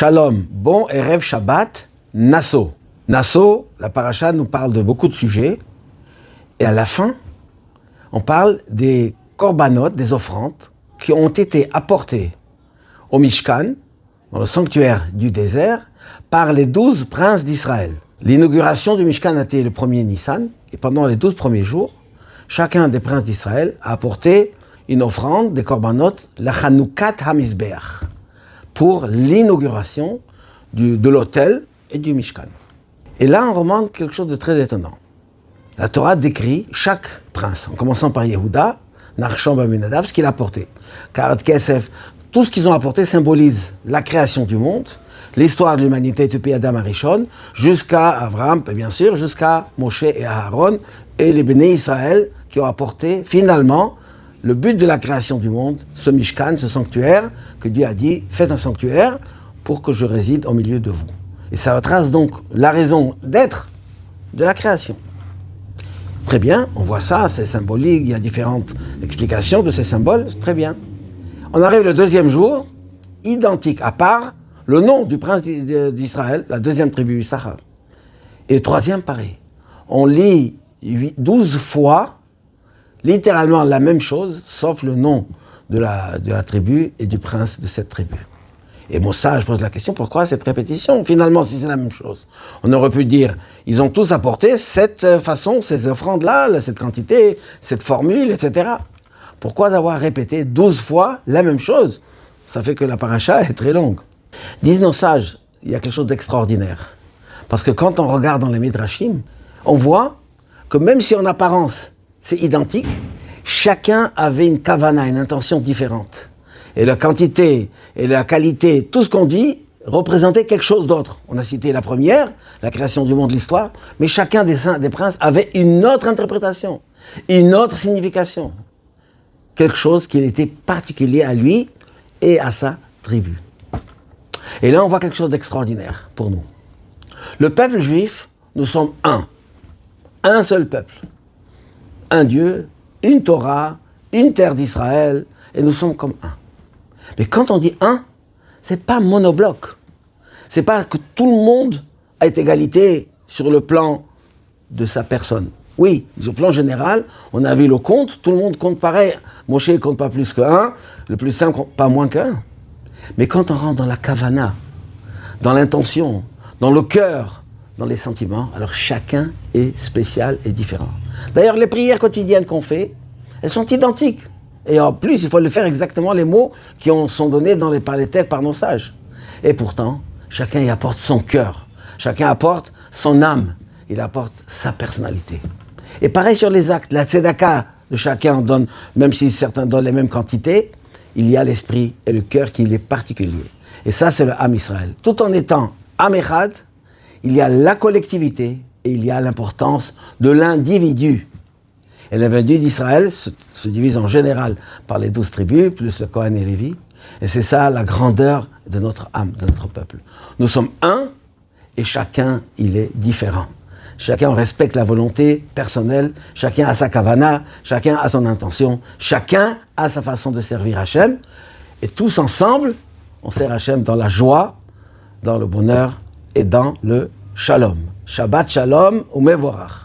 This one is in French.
Shalom, bon Erev Shabbat, Nasso. Nasso, la paracha nous parle de beaucoup de sujets. Et à la fin, on parle des korbanot, des offrandes, qui ont été apportées au Mishkan, dans le sanctuaire du désert, par les 12 princes d'Israël. L'inauguration du Mishkan a été le 1er Nissan, et pendant les 12 premiers jours, chacun des princes d'Israël a apporté une offrande, des korbanot, la Chanoukat HaMizbeach, pour l'inauguration de l'autel et du Mishkan. Et là, on remarque quelque chose de très étonnant. La Torah décrit chaque prince, en commençant par Yehuda, Nachshon ben Aminadav, ce qu'il a apporté. Karat Kesef, tout ce qu'ils ont apporté symbolise la création du monde, l'histoire de l'humanité depuis Adam Arishon, jusqu'à Abraham, bien sûr, jusqu'à Moshe et Aaron, et les Béné Israël qui ont apporté finalement le but de la création du monde, ce Mishkan, ce sanctuaire, que Dieu a dit, faites un sanctuaire pour que je réside au milieu de vous. Et ça retrace donc la raison d'être de la création. Très bien, on voit ça, c'est symbolique, il y a différentes explications de ces symboles, très bien. On arrive le deuxième jour, identique, à part le nom du prince d'Israël, la deuxième tribu Issachar. Et le troisième, pareil. On lit 12 fois, littéralement la même chose, sauf le nom de la tribu et du prince de cette tribu. Et mon sage pose la question, pourquoi cette répétition, finalement, si c'est la même chose? On aurait pu dire, ils ont tous apporté cette façon, ces offrandes-là, cette quantité, cette formule, etc. Pourquoi d'avoir répété 12 fois la même chose? Ça fait que la paracha est très longue. Disent nos sages, il y a quelque chose d'extraordinaire. Parce que quand on regarde dans les Midrashim, on voit que même si en apparence c'est identique, chacun avait une kavana, une intention différente. Et la quantité et la qualité, tout ce qu'on dit, représentait quelque chose d'autre. On a cité la première, la création du monde, l'histoire, mais chacun des princes avait une autre interprétation, une autre signification. Quelque chose qui était particulier à lui et à sa tribu. Et là, on voit quelque chose d'extraordinaire pour nous. Le peuple juif, nous sommes un seul peuple. Un Dieu, une Torah, une terre d'Israël, et nous sommes comme un. Mais quand on dit un, c'est pas monobloc. C'est pas que tout le monde a égalité sur le plan de sa personne. Oui, sur le plan général, on a vu le compte, tout le monde compte pareil. Moshe ne compte pas plus qu'un, le plus saint compte pas moins qu'un. Mais quand on rentre dans la kavana, dans l'intention, dans le cœur, dans les sentiments, alors chacun est spécial et différent. D'ailleurs, les prières quotidiennes qu'on fait, elles sont identiques. Et en plus, il faut le faire exactement les mots qui sont donnés par les textes, par nos sages. Et pourtant, chacun y apporte son cœur. Chacun apporte son âme. Il apporte sa personnalité. Et pareil sur les actes. La tzedaka de chacun donne, même si certains donnent les mêmes quantités, il y a l'esprit et le cœur qui est particulier. Et ça, c'est le Am Israël. Tout en étant Am Echad, il y a la collectivité et il y a l'importance de l'individu. Et l'individu d'Israël se divise en général par les 12 tribus, plus le Kohen et Lévi. Et c'est ça la grandeur de notre âme, de notre peuple. Nous sommes un et chacun, il est différent. Chacun respecte la volonté personnelle, chacun a sa kavana, chacun a son intention, chacun a sa façon de servir Hachem. Et tous ensemble, on sert Hachem dans la joie, dans le bonheur et dans le shalom. Shabbat shalom ou mevorach.